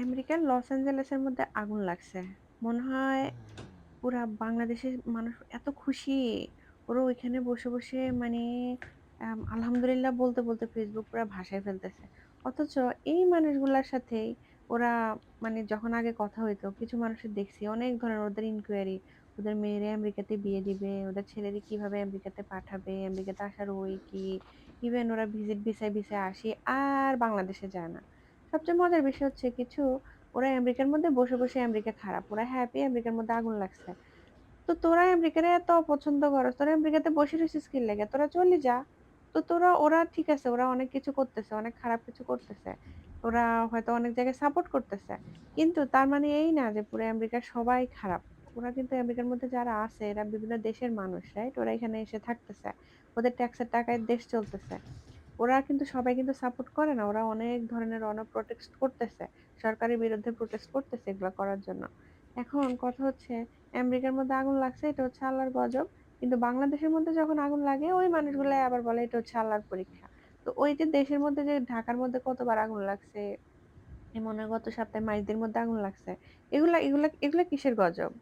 আমেরিকার লস এঞ্জেলেসের মধ্যে আগুন লাগছে। মনে হয় হুম। পুরা বাংলাদেশের মানুষ এত খুশি। ওরা ওইখানে বসে, বসে মানে আলহামদুলিল্লাহ বলতে, বলতে ফেসবুক পুরা ভাসায় ফেলতেছে। অথচ এই মানুষগুলার সাথেই ওরা মানে যখন আগে কথা হইতো কিছু মানুষের দেখছি অনেক ধরনের ওদের ইনকোয়ারি, ওদের মেয়েরে আমেরিকাতে বিয়ে দিবে, ওদের ছেলেরে কিভাবে আমেরিকাতে পাঠাবে, আমেরিকাতে আসার ওয়ে কি, ইভেন ওরা ভিসায় আসে আর বাংলাদেশে যায় না। সবচেয়ে মজার বিষয় হচ্ছে কিছু ওরা আমেরিকার মধ্যে বসে, বসে আমেরিকা খারাপ। ওরা হ্যাপি আমেরিকার মধ্যে আগুন লাগছে। তো তোরা আমেরিকারে এত অপছন্দ করস, তোরা আমেরিকাতে বসে রইছিস কি লাইগা? তোরা চলে যা। তো ওরা ঠিক আছে, ওরা অনেক কিছু করতেছে, অনেক খারাপ কিছু করতেছে। ওরা হয়তো অনেক জায়গায় সাপোর্ট করতেছে। কিন্তু তার মানে এই না যে পুরো আমেরিকার সবাই খারাপ। ওরা কিন্তু আমেরিকার মধ্যে যারা আছে এরা বিভিন্ন দেশের মানুষ, রাইট? ওরা এখানে এসে থাকতেছে। ওদের ট্যাক্সের টাকায় দেশ চলতেছে। ওরা কিন্তু সবাই কিন্তু সাপোর্ট করে না। ওরা অনেক ধরনের প্রটেস্ট করতেছে। সরকারের বিরুদ্ধে প্রটেস্ট করতেছে এগুলা করার জন্য। এখন কথা হচ্ছে আমেরিকার মধ্যে আগুন লাগছে এটা হচ্ছে আল্লাহর গজব। কিন্তু বাংলাদেশের মধ্যে যখন আগুন লাগে ওই মানুষগুলাই আবার বলে এটা হচ্ছে আল্লাহর পরীক্ষা। তো ওই যে দেশের মধ্যে যে ঢাকার মধ্যে কতবার আগুন লাগছে, এই মনে হয় গত সপ্তাহে মাইজদির মধ্যে আগুন লাগছে। এগুলা কিসের গজব?